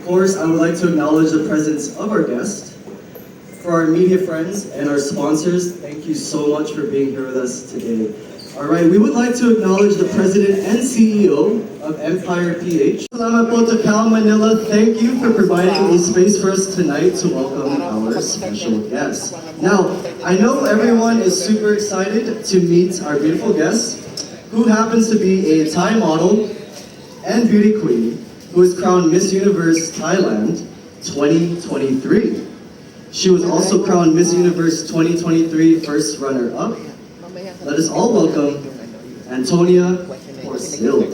course, I would like to acknowledge the presence of our guest. For our media friends and our sponsors, thank you so much for being here with us today. All right, we would like to acknowledge the President and CEO of Empire PH. Salamat po to Cal Manila. Thank you for providing a space for us tonight to welcome our special guest. Now, I know everyone is super excited to meet our beautiful guest, who happens to be a Thai model and beauty queen, who was crowned Miss Universe Thailand 2023. She was also crowned Miss Universe 2023 first runner-up. Let us all welcome Anntonia Porsild.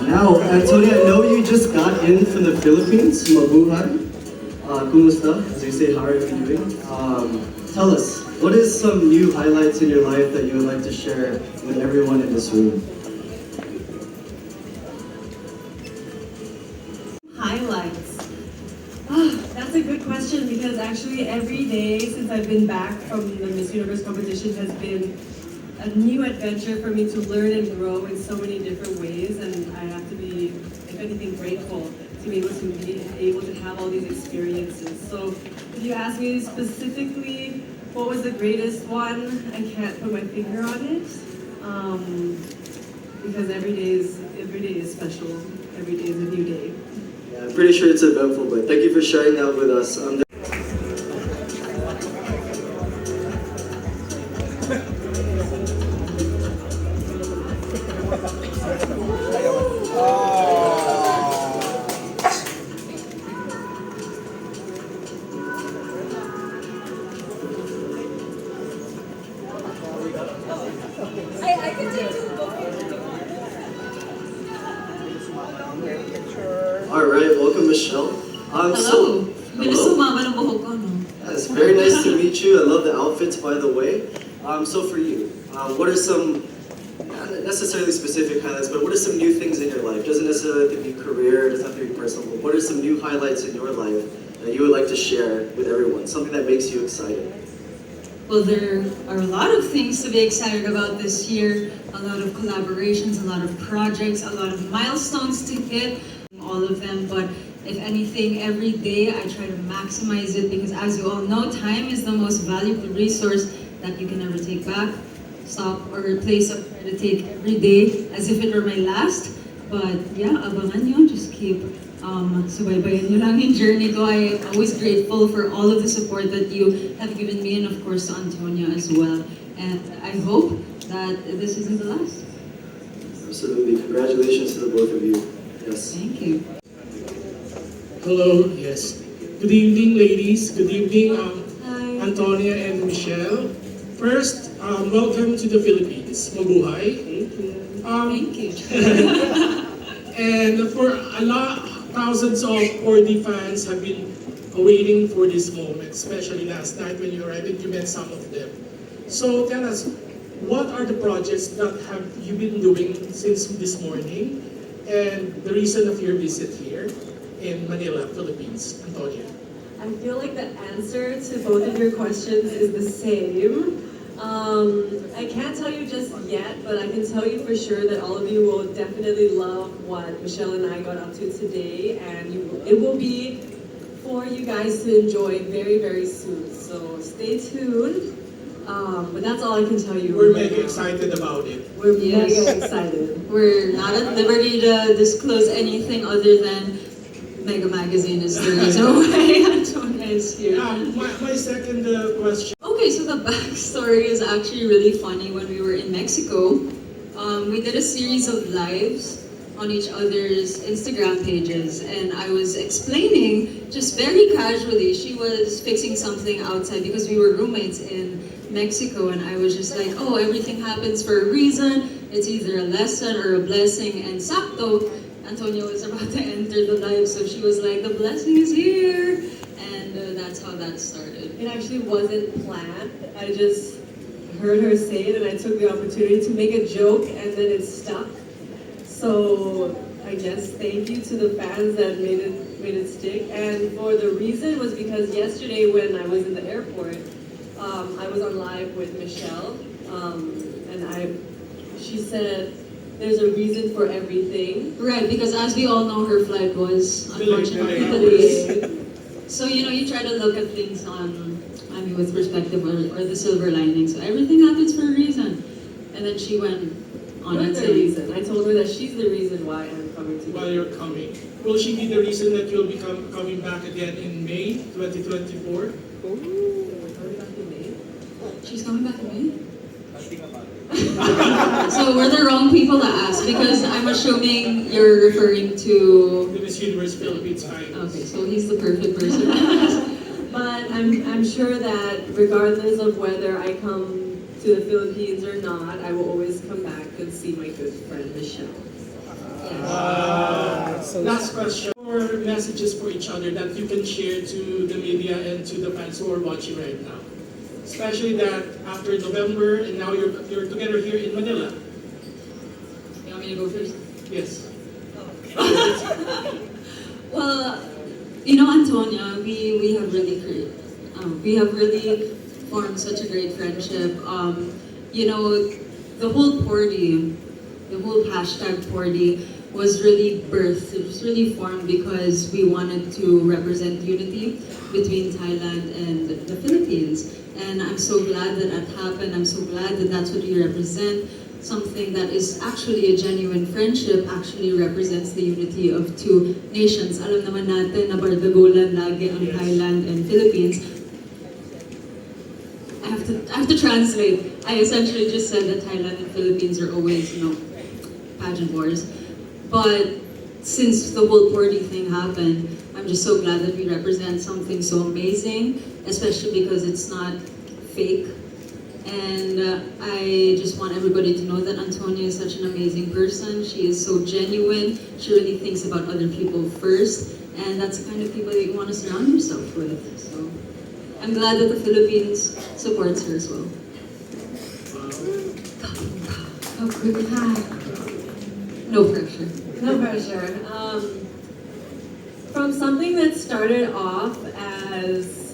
Now, Anntonia, I know you just got in from the Philippines, mabuhay. Kumusta? As we say, how are you doing? Tell us, what is some new highlights in your life that you would like to share with everyone in this room? Highlights. That's a good question because actually every day since I've been back from the Miss Universe competition has been a new adventure for me to learn and grow in so many different ways, and I have to be, if anything, grateful to be able to have all these experiences. So if you ask me specifically what was the greatest one, I can't put my finger on it because every day is special. Every day is a new day. Yeah, I'm pretty sure it's eventful, but thank you for sharing that with us. I can take two. All right, welcome, Michelle. Hello. Yeah, it's very nice to meet you. I love the outfits, by the way. So for you, what are some, not necessarily specific highlights, but what are some new things in your life? Doesn't necessarily have to be career, doesn't have to be personal, but what are some new highlights in your life that you would like to share with everyone? Something that makes you excited. Well, there are a lot of things to be excited about this year. A lot of collaborations, a lot of projects, a lot of milestones to hit, all of them. But if anything, every day I try to maximize it because as you all know, time is the most valuable resource that you can ever take back, stop, or replace. I try to take every day as if it were my last. But yeah, abangan nyo, just keep subaybayan nyo lang yung journey ko. I am always grateful for all of the support that you have given me and of course to Anntonia as well. And I hope that this isn't the last. Absolutely. Congratulations to the both of you. Yes. Thank you. Hello, yes. Good evening, ladies. Good evening, Hi. Anntonia and Michelle. First, welcome to the Philippines. Mabuhay. Thank you. And for thousands of 4D fans have been waiting for this moment, especially last night when you arrived and you met some of them. So tell us, what are the projects that have you been doing since this morning and the reason of your visit here in Manila, Philippines? Anntonia. I feel like the answer to both of your questions is the same. I can't tell you just yet, but I can tell you for sure that all of you will definitely love what Michelle and I got up to today, and it will be for you guys to enjoy very, very soon. So stay tuned. But that's all I can tell you. We're mega excited about it. We're Yes. mega excited. We're not at liberty to disclose anything other than Mega Magazine is the reason why Anntonia is here. My second question. Okay, so the backstory is actually really funny. When we were in Mexico, we did a series of lives on each other's Instagram pages, and I was explaining just very casually. She was fixing something outside because we were roommates in Mexico, and I was just like, oh, everything happens for a reason. It's either a lesson or a blessing. And sakto, Anntonia was about to enter the live, so she was like, the blessing is here. And that's how that started. It actually wasn't planned. I just heard her say it and I took the opportunity to make a joke and then it stuck. So I guess thank you to the fans that made it stick. And for the reason was because yesterday when I was in the airport, I was on live with Michelle, and she said there's a reason for everything. Right, because as we all know, her flight was unfortunately Delayed. delayed. So you try to look at things with perspective or the silver lining. So everything happens for a reason. And then she went on You're and the said, reason. I told her that she's the reason why I'm coming to While you. you're coming, will she be the reason that you'll be coming back again in May 2024? she's coming back to me? So we're the wrong people to ask because I'm assuming you're referring to... The Miss Universe Philippines finals. Okay, so he's the perfect person to ask. But I'm sure that regardless of whether I come to the Philippines or not, I will always come back and see my good friend Michelle. Last question. Or messages for each other that you can share to the media and to the fans who are watching right now. Especially that after November and now you're together here in Manila. You want me to go first? Yes. Well, you know, Antonia, we have really formed such a great friendship. You know, the whole Pordy, the whole hashtag Pordy was really birthed. It was really formed because we wanted to represent unity between Thailand and the Philippines. And I'm so glad that that happened. I'm so glad that that's what we represent. Something that is actually a genuine friendship actually represents the unity of two nations. Alam naman natin na bardagulan lagi ang Thailand and Philippines. I have to translate. I essentially just said that Thailand and Philippines are always, pageant wars. But since the whole Pordy thing happened, I'm just so glad that we represent something so amazing, especially because it's not fake. And I just want everybody to know that Anntonia is such an amazing person. She is so genuine. She really thinks about other people first. And that's the kind of people that you want to surround yourself with. So I'm glad that the Philippines supports her as well. Oh, good. No pressure. No pressure. From something that started off as,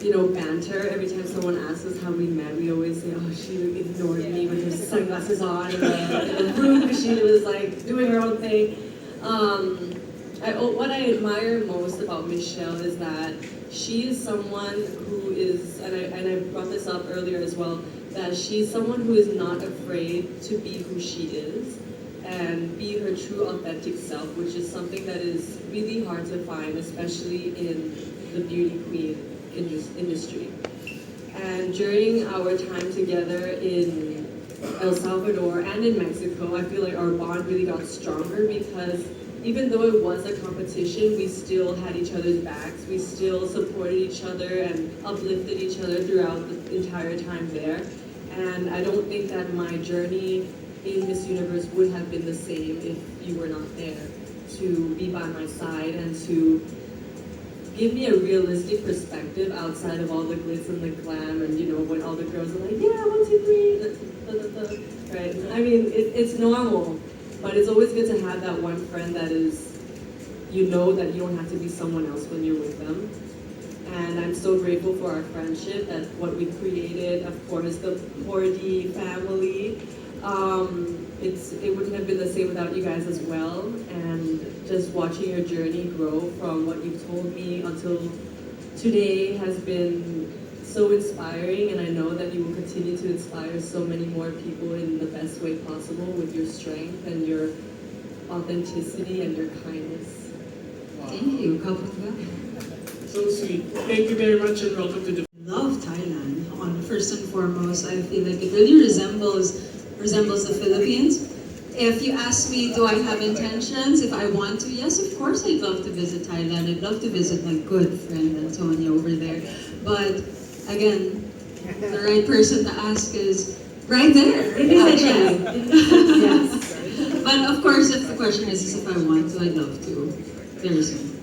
banter, every time someone asks us how we met, we always say, oh, she ignored me with her sunglasses on in the room because she was like doing her own thing. What I admire most about Michelle is that she is someone who is, and I brought this up earlier as well, that she's someone who is not afraid to be who she is and be her true authentic self, which is something that is really hard to find, especially in the beauty queen industry. And during our time together in El Salvador and in Mexico, I feel like our bond really got stronger because even though it was a competition, we still had each other's backs. We still supported each other and uplifted each other throughout the entire time there. And I don't think that my journey in Miss Universe would have been the same if you were not there to be by my side and to give me a realistic perspective outside of all the glitz and the glam and when all the girls are like, yeah, 1, 2, 3, right? I mean, it's normal, but it's always good to have that one friend that is, that you don't have to be someone else when you're with them. And I'm so grateful for our friendship, that what we created, of course, the Pordy family. It wouldn't have been the same without you guys as well. And just watching your journey grow from what you've told me until today has been so inspiring. And I know that you will continue to inspire so many more people in the best way possible with your strength and your authenticity and your kindness. Wow. Thank you. Kapag So sweet. Thank you very much and welcome to the... love Thailand. First and foremost, I feel like it really resembles the Philippines. If you ask me, do I have intentions? If I want to, yes, of course I'd love to visit Thailand. I'd love to visit my good friend Anntonia over there. But again, the right person to ask is right there. Actually. Yes. But of course, if the question is if I want to, I'd love to. Very soon.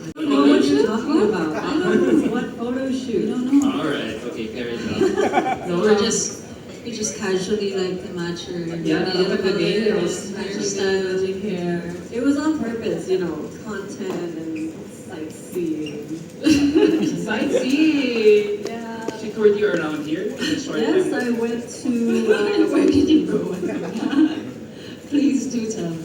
I don't know what you're talking about. I don't No, we just casually like to match her. Yeah, nail the colors, nails, hairstyle. matching hair. It was on purpose, you know, content and sightseeing. Sightseeing! Yeah. She toured you around here in a short Yes, time. I went to. Where did you go? Please do tell.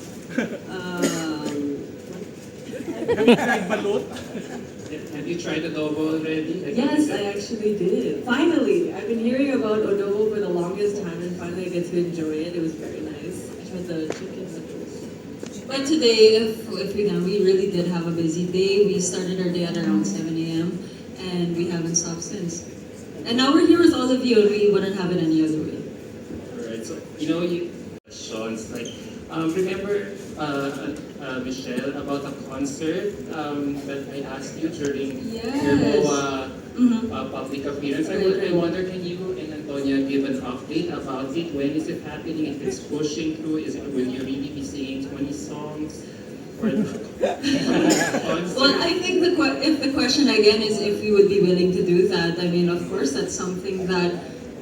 Have you tried adobo already? Yes, I actually did. Finally, I've been hearing about adobo for the longest time, and finally I get to enjoy it. It was very nice. I tried the chicken nuggets. But today, if we really did have a busy day. We started our day at around 7 a.m. and we haven't stopped since. And now we're here with all of you, and we wouldn't have it any other way. Alright, so you Sean's like, remember Michelle about a concert that I asked you during your Yes. MOA public appearance. I wonder, can you and Anntonia give an update about it? When is it happening? If it's pushing through, will you really be singing 20 songs? Or Well, I think if the question again is if we would be willing to do that, I mean, of course, that's something that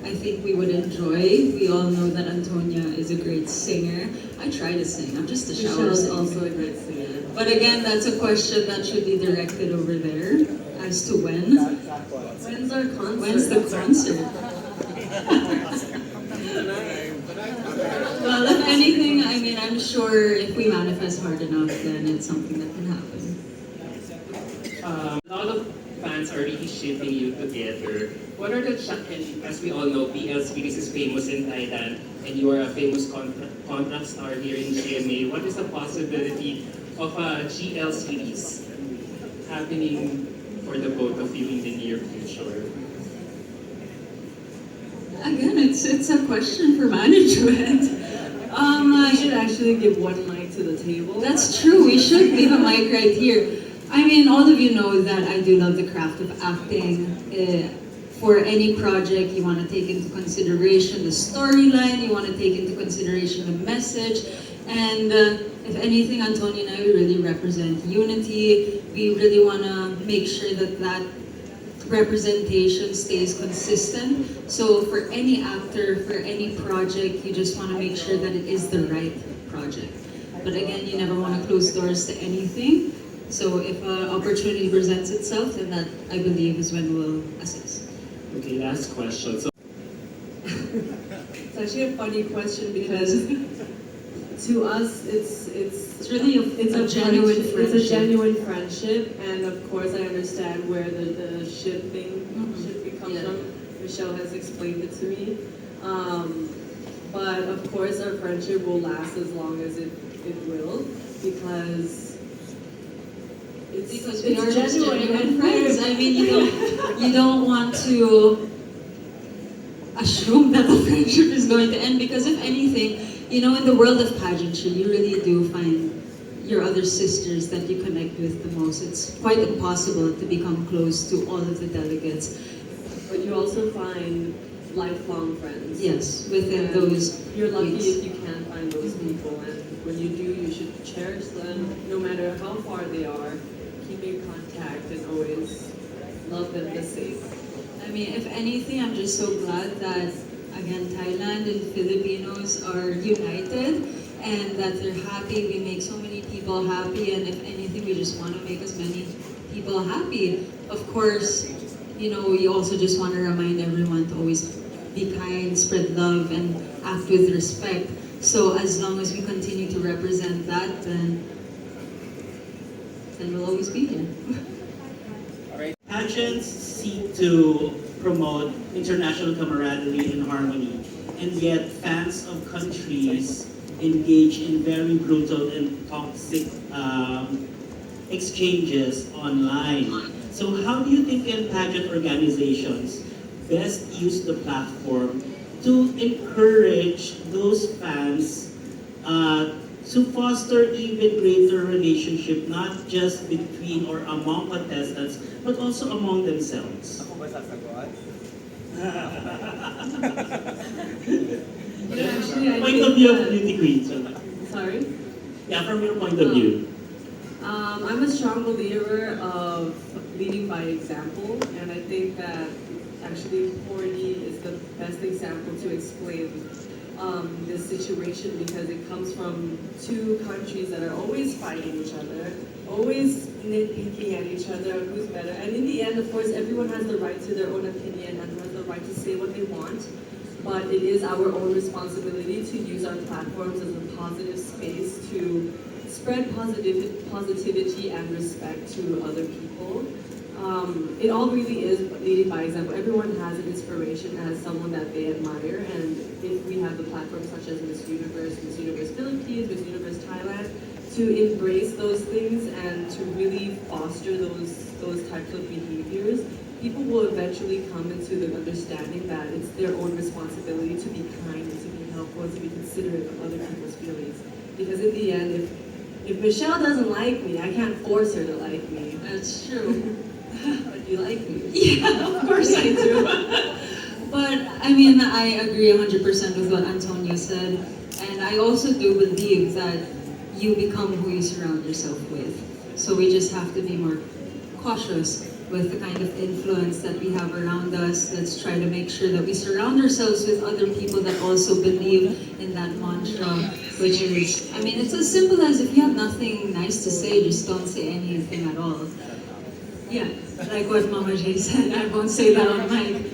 I think we would enjoy. We all know that Anntonia is a great singer. I try to sing. I'm just a shower Michelle's singer. also a great singer. But again, that's a question that should be directed over there as to when. When's our concert? When's the concert? Well, if anything, I mean, I'm sure if we manifest hard enough, then it's something that can happen. a lot of fans are really shipping you together. What are the and as we all know, PL series is famous in Thailand, and you are a famous contract star here in GMA. What is the possibility of a GL series happening for the both of you in the near future? Again, it's a question for management. I should actually give one mic to the table. That's true. We should leave a mic right here. I mean, all of you know that I do love the craft of acting. For any project, you want to take into consideration the storyline, you want to take into consideration the message, and if anything, Anntonia and I, we really represent unity. We really want to make sure that that representation stays consistent. So for any actor, for any project, you just want to make sure that it is the right project. But again, you never want to close doors to anything. So if an opportunity presents itself, then that, I believe, is when we'll assess. Okay, last question. So, It's actually a funny question because to us, It's really a genuine friendship. friendship. It's a genuine friendship, and of course, I understand where the shipping comes Yeah. from. Michelle has explained it to me, but of course, our friendship will last as long as it will because Because we are just genuine friends. I mean, you don't want to assume that the friendship is going to end because if anything, you know, in the world of pageantry, you really do find your other sisters that you connect with the most. It's quite impossible to become close to all of the delegates. But you also find lifelong friends. Yes, within And those you're lucky weeks. if you can find those people, and when you do, you should cherish them, no matter how far they are. Keep in contact and always love them the same. I mean, if anything, I'm just so glad that, again, Thailand and Filipinos are united and that they're happy. We make so many people happy, and if anything, we just want to make as many people happy. Of course, you know, we also just want to remind everyone to always be kind, spread love, and act with respect. So as long as we continue to represent that, then we'll always be here. Pageants seek to promote international camaraderie and harmony, and yet fans of countries engage in very brutal and toxic exchanges online. So how do you think pageant organizations best use the platform to encourage those fans to foster even greater relationship, not just between or among contestants, but also among themselves? Actually, I Point think of view of that- beauty queens. Sorry? Yeah, from your point of view. I'm a strong believer of leading by example, and I think that actually, Porty is the best example to explain this situation because it comes from two countries that are always fighting each other, always nitpicking at each other on who's better. And in the end, of course, everyone has the right to their own opinion and has the right to say what they want. But it is our own responsibility to use our platforms as a positive space to spread positivity and respect to other people. It all really is leading by example. Everyone has an inspiration as someone that they admire, and if we have the platforms such as Miss Universe Philippines, Miss Universe Thailand, to embrace those things and to really foster those types of behaviors, people will eventually come into the understanding that it's their own responsibility to be kind and to be helpful and to be considerate of other people's feelings. Because in the end, if Michelle doesn't like me, I can't force her to like me. That's true. But you like me. Yeah, of course I do. But I mean, I agree 100% with what Antonia said. And I also do believe that you become who you surround yourself with. So we just have to be more cautious with the kind of influence that we have around us. Let's try to make sure that we surround ourselves with other people that also believe in that mantra, which is, I mean, it's as simple as if you have nothing nice to say, just don't say anything at all. Yeah, like what Mama J said, I won't say that on mic.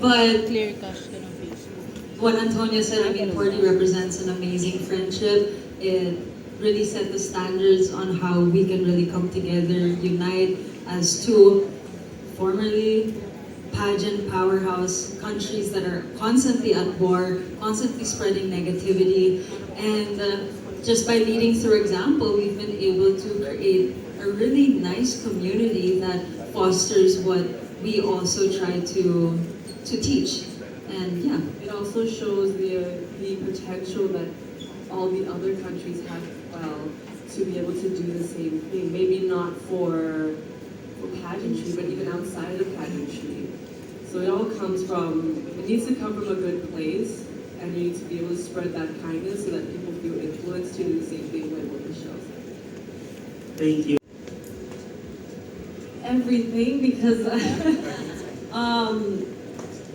But Clear cash ka ng face. what Antonia said, I mean, Porty represents an amazing friendship. It really set the standards on how we can really come together, unite as two formerly pageant powerhouse countries that are constantly at war, constantly spreading negativity. And just by leading through example, we've been able to create a really nice community that fosters what we also try to teach. And yeah. It also shows the potential that all the other countries have to be able to do the same thing. Maybe not for pageantry, but even outside of pageantry. So it all comes from, it needs to come from a good place, and you need to be able to spread that kindness so that people feel influenced to do the same thing like what Michelle said. Thank you. Everything, because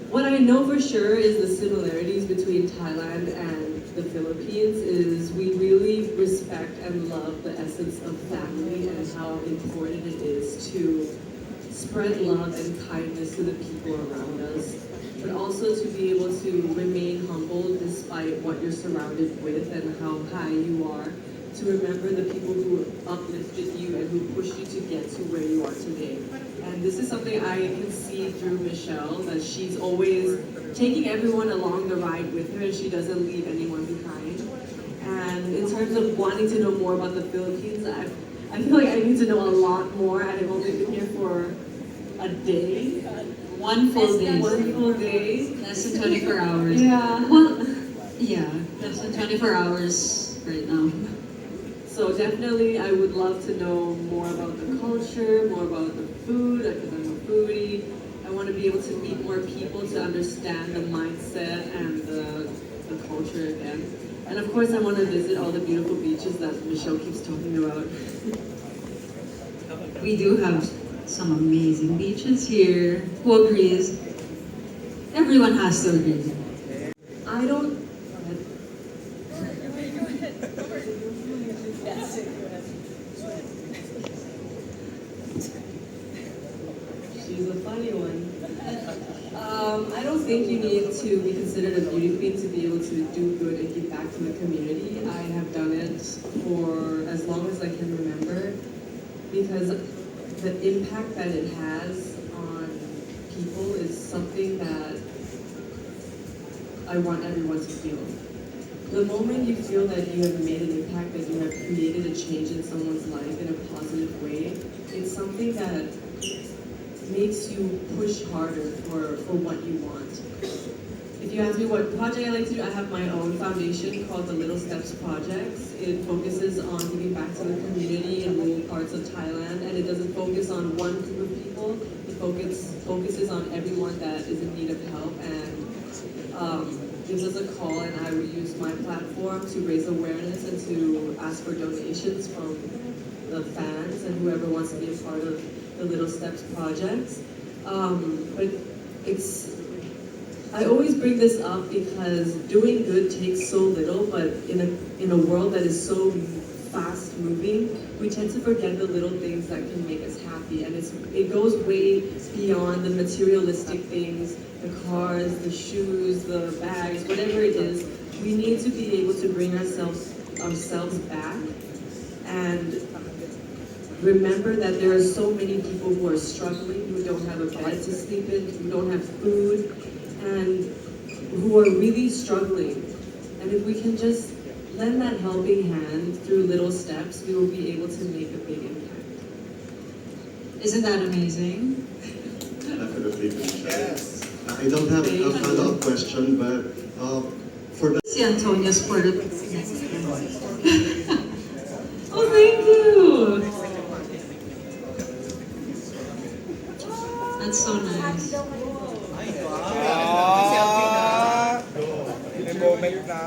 what I know for sure is the similarities between Thailand and the Philippines is we really respect and love the essence of family and how important it is to spread love and kindness to the people around us, but also to be able to remain humble despite what you're surrounded with and how high you are, to remember the people who uplifted you and who pushed you to get to where you are today. And this is something I can see through Michelle, that she's always taking everyone along the ride with her and she doesn't leave anyone behind. And in terms of wanting to know more about the Philippines, I feel like I need to know a lot more. I've only been here for a day. One full day. One full day. Less than 24 hours. Yeah. Well, yeah, less than 24 hours right now. So definitely I would love to know more about the culture, more about the food, because I'm a foodie. I want to be able to meet more people to understand the mindset and the culture again. And of course I want to visit all the beautiful beaches that Michelle keeps talking about. We do have some amazing beaches here. Who agrees? Everyone has to agree. I don't... She's a funny one. I don't think you need to be considered a beauty queen to be able to do good and give back to the community. I have done it for as long as I can remember, because the impact that it has on people is something that I want everyone to feel. The moment you feel that you have made an impact, that you have created a change in someone's life in a positive way, it's something that makes you push harder for what you want. If you ask me what project I like to do, I have my own foundation called the Little Steps Projects. It focuses on giving back to the community in rural parts of Thailand, and it doesn't focus on one group of people. It focuses on everyone that is in need of help, and gives us a call, and I will use my platform to raise awareness and to ask for donations from the fans and whoever wants to be a part of the Little Steps projects. But it's, I always bring this up because doing good takes so little, but in a world that is so fast moving, we tend to forget the little things that can make us happy, and it goes way beyond the materialistic things, the cars, the shoes, the bags, whatever it is. We need to be able to bring ourselves back and remember that there are so many people who are struggling, who don't have a bed to sleep in, who don't have food, and who are really struggling. And if we can just lend that helping hand through little steps, we will be able to make a big impact. Isn't that amazing? Definitely. Yes. I don't have a follow-up question, but for the Si Antonia's part of Oh, thank you! That's so nice. May moment na.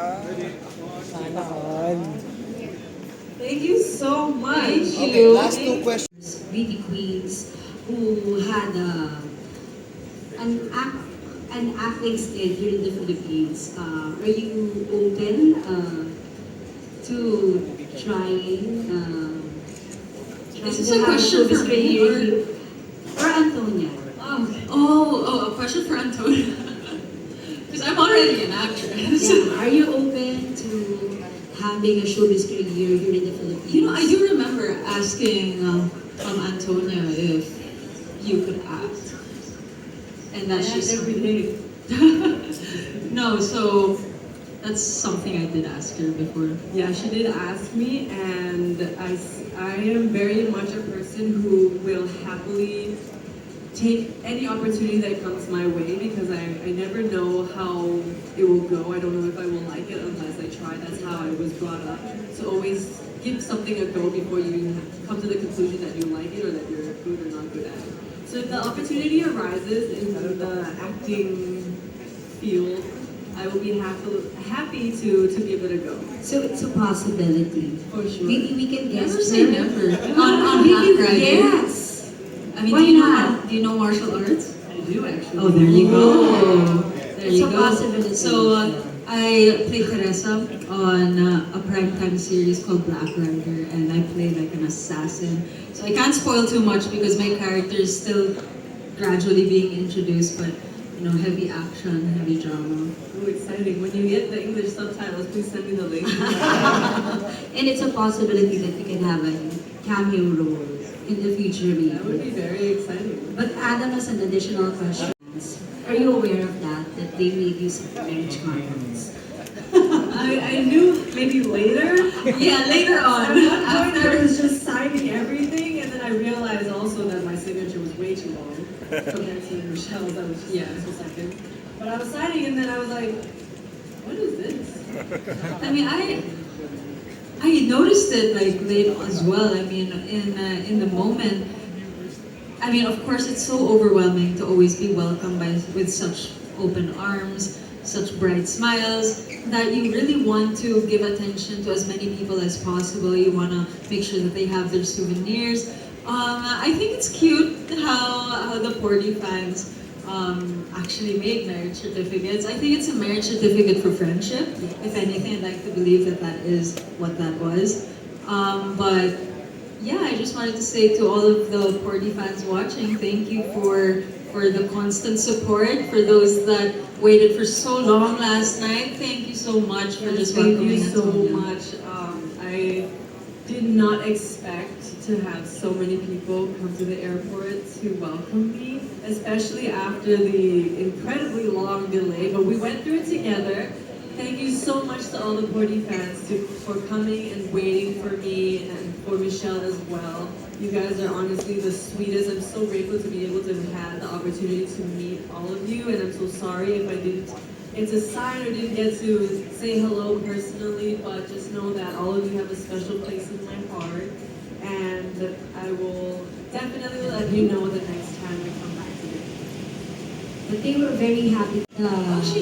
Thank you so much. Thank Okay, you. last two questions. beauty queens who had an acting stint here in the Philippines. Are you open to trying Is this to a have question showbiz for me career or Anntonia? Oh, a question for Antonia. Because I'm already an actress. Yeah. Are you open to having a showbiz career here in the Philippines? You know, I do remember asking Antonia if you could act. And that's just every day. No, so that's something I did ask her before. Yeah, she did ask me, and I am very much a person who will happily take any opportunity that comes my way because I never know how it will go. I don't know if I will like it unless I try. That's how I was brought up. So always give something a go before you come to the conclusion that you like it or that you're good or not good at it. So if the opportunity arises in the acting field, I will be happy to give it a go. So it's a possibility. For sure. Maybe we can guess. Never say her. never. On Maybe Black Friday. yes. I mean, Why not? do you know martial arts? I do actually. Oh, there you go. There It's you a go. possibility. So I played Teresa on a primetime series called Black Rider, and I played like an assassin. So I can't spoil too much because my character is still gradually being introduced, but you know, heavy action, heavy drama. Oh, exciting. When you get the English subtitles, please send me the link. And it's a possibility that you can have a cameo role in the future. Maybe. That would be very exciting. But Adam has an additional question. Are you aware of that they made you sign marriage contracts? I knew maybe later. Yeah, later At on. one point I was just signing everything, and then I realized also that my signature was way too long compared to Michelle's. I was just a second. But I was signing, and then I was like, what is this? I mean, I noticed it like late as well. I mean, in the moment. I mean, of course, it's so overwhelming to always be welcomed with such open arms, such bright smiles, that you really want to give attention to as many people as possible. You want to make sure that they have their souvenirs. I think it's cute how the Porty fans actually made marriage certificates. I think it's a marriage certificate for friendship. If anything, I'd like to believe that that is what that was. But yeah, I just wanted to say to all of the Porty fans watching, thank you for the constant support. For those that waited for so long last night, thank you so much for just Thank welcoming you us. so much. I did not expect to have so many people come to the airport to welcome me, especially after the incredibly long delay, but we went through it together. Thank you so much to all the Porty fans for coming and waiting for me, and for Michelle as well. You guys are honestly the sweetest. I'm so grateful to be able to have had the opportunity to meet all of you, and I'm so sorry if I didn't get to sign or didn't get to say hello personally, but just know that all of you have a special place in my heart, and I will definitely let you know the next time I come back to you. But they were very happy. She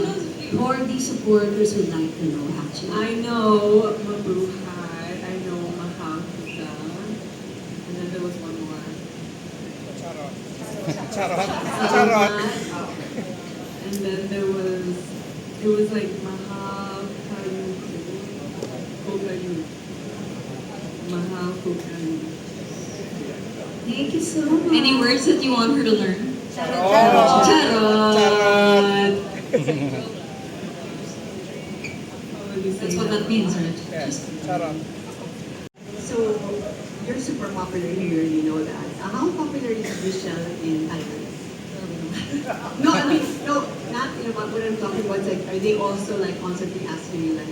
knows a few. Or the supporters would like to know, actually. I know Mabuhay, I know Mahakita, and then there was one more. Charot. Charot. And then it was like Mahakukayu. Thank you so much. Any words that you want her to learn? Charot. Charot. How would you say That's what that means, right? Yes, charot. So, you're super popular here, you know that. How popular is Michelle in Thailand? No, I mean, no, not about what I'm talking about. Like, are they also like constantly asking you like,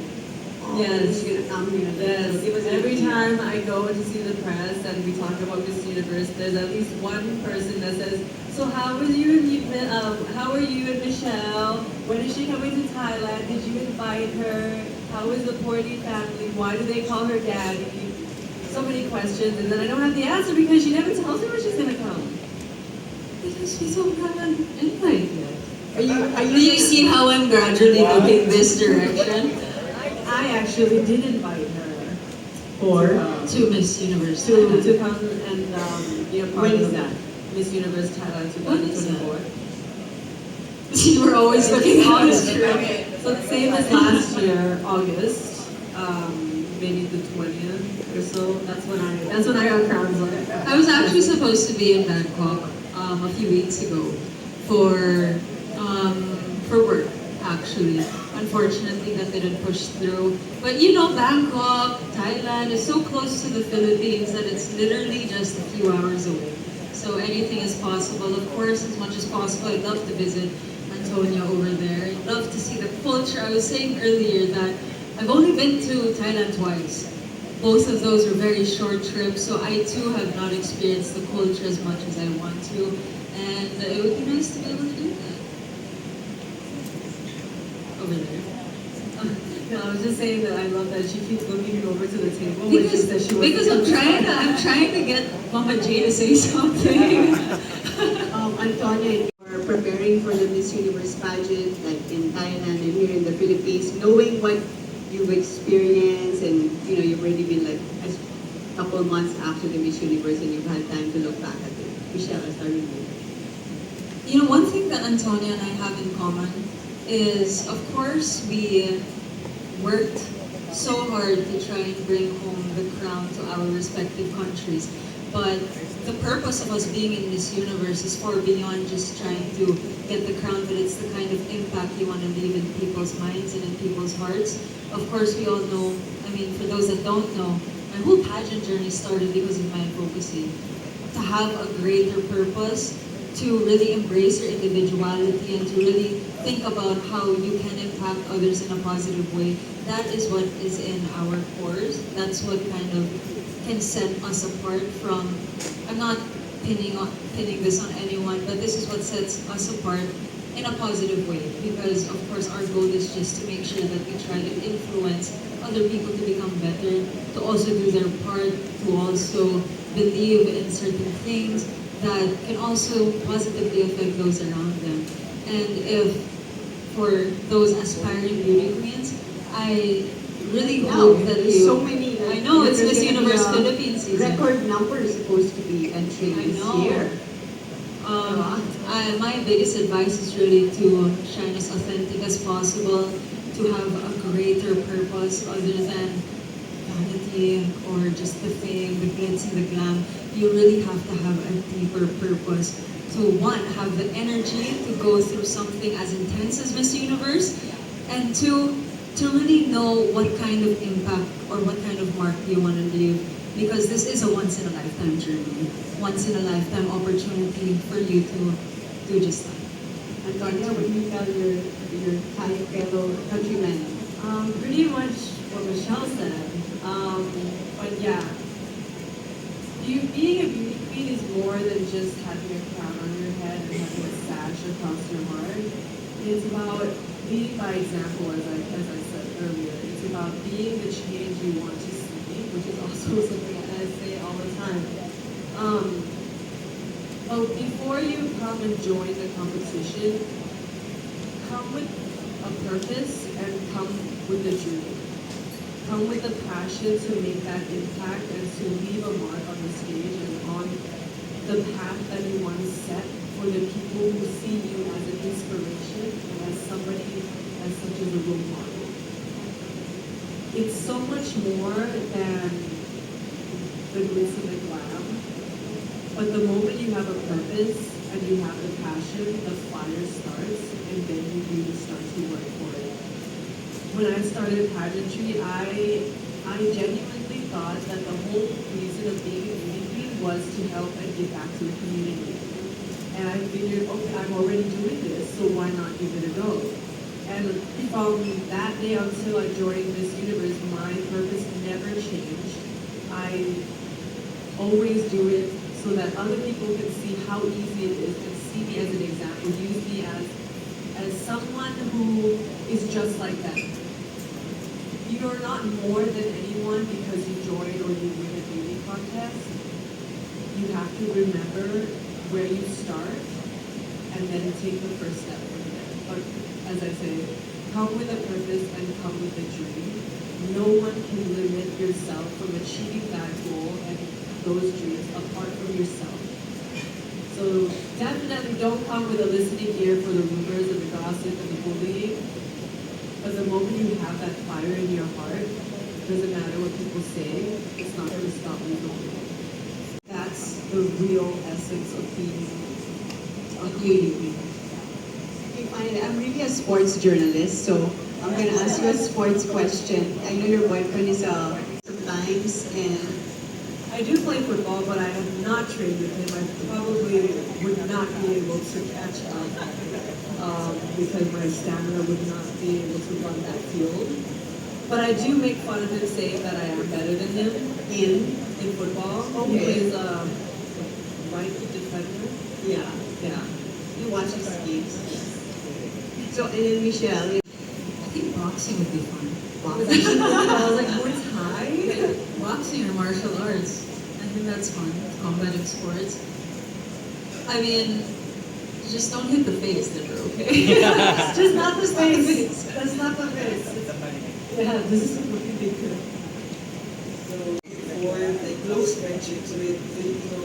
oh, Yes. you're gonna come here? Yes, Give us an every idea. time I go to see the press and we talk about Miss Universe, there's at least one person that says, "So how are you and Michelle? When is she coming to Thailand? Did you invite her? How is the Porty family? Why do they call her daddy?" So many questions, and then I don't have the answer because she never tells me when she's gonna come. Because we don't have an invite yet. Are Do you see how I'm gradually looking this direction? I actually did invite her To Miss Universe. to come and be a part When is of that? Miss Universe Thailand When is that? 2024. See, we're always looking at this. So the same as last year, August, maybe the 20th or so. That's when I got crowns on it. I was actually supposed to be in Bangkok a few weeks ago for work, actually. Unfortunately, that didn't push through. But you know, Bangkok, Thailand is so close to the Philippines that it's literally just a few hours away. So anything is possible. Of course, as much as possible, I'd love to visit Anntonia over there. I'd love to see the culture. I was saying earlier that I've only been to Thailand twice. Both of those were very short trips, so I too have not experienced the culture as much as I want to. And it would be nice to be able to do that. Over there. No, I was just saying that I love that she keeps looking over to the table when she says she Because I'm trying to get Mama J to say something. Antonia, you're preparing for the Miss Universe pageant, like in Thailand and here in the Philippines, knowing what you've experienced and you've already been like a couple months after the Miss Universe and you've had time to look back at it. Michelle, I'll start with you. You know, one thing that Anntonia and I have in common is, of course, we worked so hard to try and bring home the crown to our respective countries. But the purpose of us being in Miss Universe is far beyond just trying to get the crown, but it's the kind of impact you want to leave in people's minds and in people's hearts. Of course, we all know, I mean, for those that don't know, my whole pageant journey started because of my advocacy. To have a greater purpose, to really embrace your individuality and to really think about how you can impact others in a positive way. That is what is in our cores. That's what kind of can set us apart from, I'm not pinning this on anyone, but this is what sets us apart in a positive way. Because of course our goal is just to make sure that we try to influence other people to become better, to also do their part, to also believe in certain things that can also positively affect those around them. And if for those aspiring beauty queens, I really hope that there's you... so many. I know, it's there's Miss gonna be Universe a Philippines season. Record number is supposed to be entering I this know. year. My biggest advice is really to shine as authentic as possible, to have a greater purpose other than vanity or just the fame, the glitz and the glam. You really have to have a deeper purpose. To one, have the energy to go through something as intense as Miss Universe, and two, to really know what kind of impact or what kind of mark you want to leave. Because this is a once-in-a-lifetime journey, once-in-a-lifetime opportunity for you to do just that. Antonia, what do you tell your Thai fellow countrymen? Pretty much what Michelle said. But yeah, being a beauty queen is more than just having a crown on your head and having a sash across your heart. It's about leading by example, as I said earlier. It's about being the change you want to see, which is also something that I say all the time. But before you come and join the competition, come with a purpose and come with a dream. Come with the passion to make that impact and to leave a mark on the stage and on the path that you want to set for for the people who see you as an inspiration and as somebody, as such as a role model. It's so much more than the glitz and the glam, but the moment you have a purpose and you have the passion, the fire starts, and then you really start to work for it. When I started pageantry, I genuinely thought that the whole reason of being in Beauty Queen was to help and give back to the community. And I figured, okay, I'm already doing this, so why not give it a go? And from that day until I joined Miss Universe, my purpose never changed. I always do it so that other people can see how easy it is and see me as an example, use me as someone who is just like them. You're not more than anyone because you join or you win a beauty contest. You have to remember where you start and then take the first step from there. But as I say, come with a purpose and come with a dream. No one can limit yourself from achieving that goal and those dreams apart from yourself. So definitely don't come with a listening ear for the rumors and the gossip and the bullying. But the moment you have that fire in your heart, doesn't matter what people say, it's not going to stop you going. That's the real essence of being a beauty queen. Okay, fine. I'm really a sports journalist, so I'm going to ask you a sports question. I know your boyfriend is sometimes, and I do play football, but I have not trained with him. I probably would not be able to catch up because my stamina would not be able to run that field. But I do make fun of him saying that I am better than him in football. He plays right defender. yeah, Yeah. you watch his games. So, and then Michelle, I think boxing would be fun. boxing. I was like, Muay Thai? Boxing or martial arts. I think that's fun. Combating sports. I mean, just don't hit the face, then you're okay. Just not the face. That's not the face. Yeah, this is really good. For like close friendships with Filipino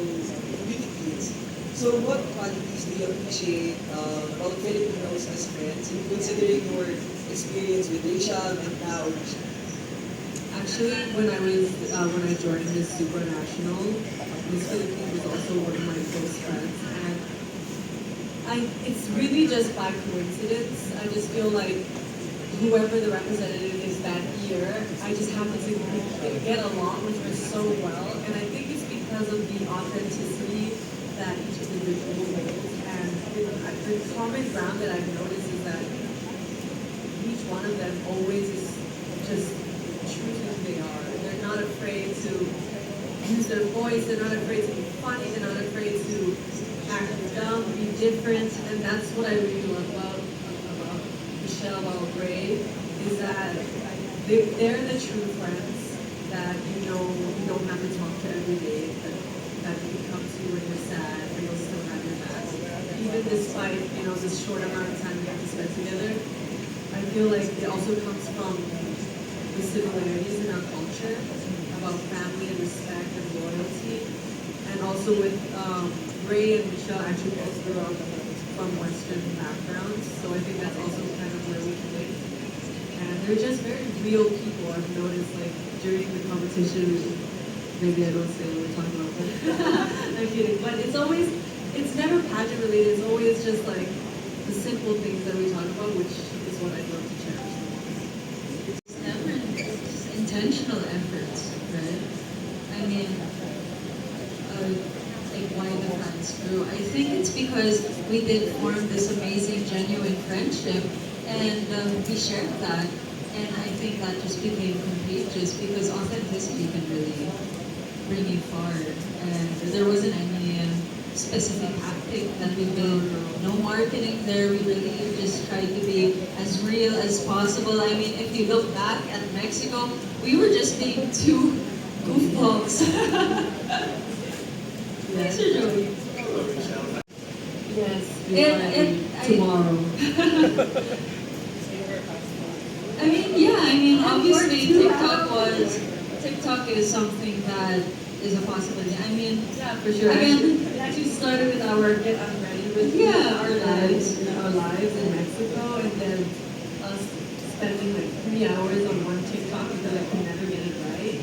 beauty queens. So what qualities do you appreciate about Filipinos as friends, in considering your experience with Rachel and now Rachel? Actually, when I joined Miss Supranational, Miss Philippines was also one of my close friends, and it's really just by coincidence. I just feel like whoever the representative is that year, I just happen to get along with her so well, and I think it's because of the authenticity that each individual holds, and the common ground that I've noticed is that each one of them always is just true to who they are. They're not afraid to use their voice, they're not afraid to be funny, they're not afraid to act dumb, be different, and that's what I really love about Michelle, about Ray, is that they're the true friends that you don't have to talk to every day, that you can come to when you're sad, and they'll still have your back. Even despite, this short amount of time we have to spend together, I feel like it also comes from the similarities in our culture about family and respect and loyalty. And also with Ray and Michelle actually both grew up from Western backgrounds, so I think that's also kind of where we click. And they're just very real people. I've noticed, like, during the competition, maybe I don't say what we're talking about, but I'm kidding. But it's never pageant related, it's always just like the simple things that we talk about, which is what I'd love to cherish. Effort, intentional efforts, right? I mean, like why the fans grew. I think it's because we did form this amazing, genuine friendship, and we shared that. And I think that just became contagious because authenticity can really bring you far. And there wasn't any specific tactic that we did. No marketing there. We really just tried to be as real as possible. I mean, if you look back at Mexico, we were just being two goofballs. Thanks for joining. Yes, tomorrow. I mean, obviously TikTok is something that is a possibility. I mean, Yeah, for sure. Again, it actually started with our Get Unready documenting Yeah, our lives. our lives in Mexico, and then us spending like 3 hours on one TikTok until like we never get it right.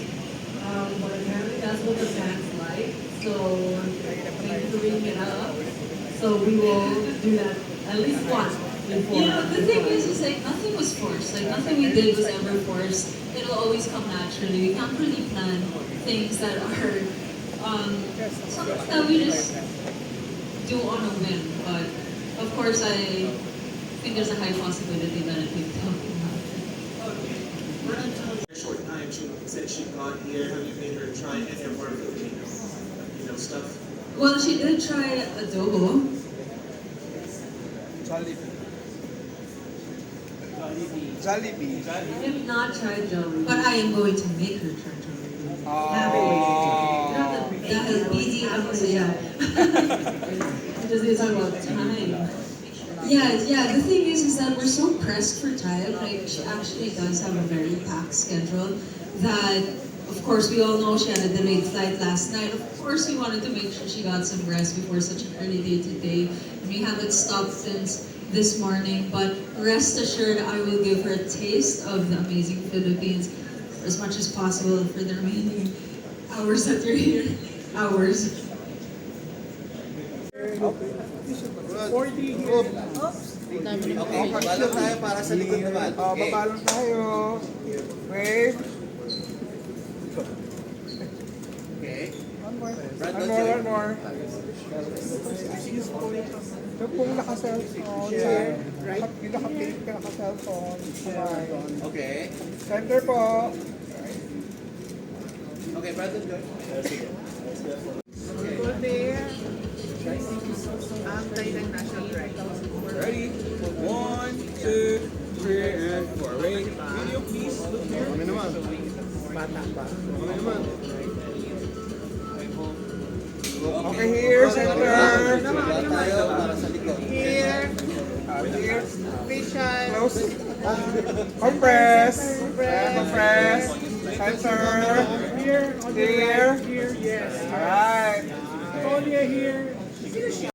But apparently that's what the fans like. So thank you for bringing it up. So we will do that at least once before. You know, the thing is like nothing was forced. Like nothing we did was ever forced. It'll always come naturally. We can't really plan things that are something that we just do on a whim. But of course, I think there's a high possibility that it will come out. For Anntonia, a short time since she got here, have you made her try any of our Filipino stuff? Well, she did try adobo. Jollibee. I have not tried Jollibee. But I am going to make her try Jollibee. Oh. Dahil busy ako siya. Because it's about time. Yeah, the thing is that we're so pressed for time. Like, she actually does have a very packed schedule that, of course, we all know she had a delayed flight last night. Of course, we wanted to make sure she got some rest before such an early day today. And we haven't stopped since this morning, but rest assured, I will give her a taste of the amazing Philippines as much as possible for the remaining hours that you're here. Hours. 40. Okay, balak tayo para sa likod naman. Okay. Babalong tayo. Wave. Okay. One more. Brandon, One more. Ito pong naka-cellphone. Yung naka-tape ka naka-cellphone. Okay. Center po. Okay, Brandon, go. Go there. Ang Thailand national director. Ready? 1, 2, 3, and 4. Wait. Video, please. Look here. Kami naman. Bata pa. Kami naman. Okay, here, center. Tayo para sa likod. Here. Here. Facial. Close. Compress. Compress. Center. Here. Here. Yes. Alright. Anntonia here.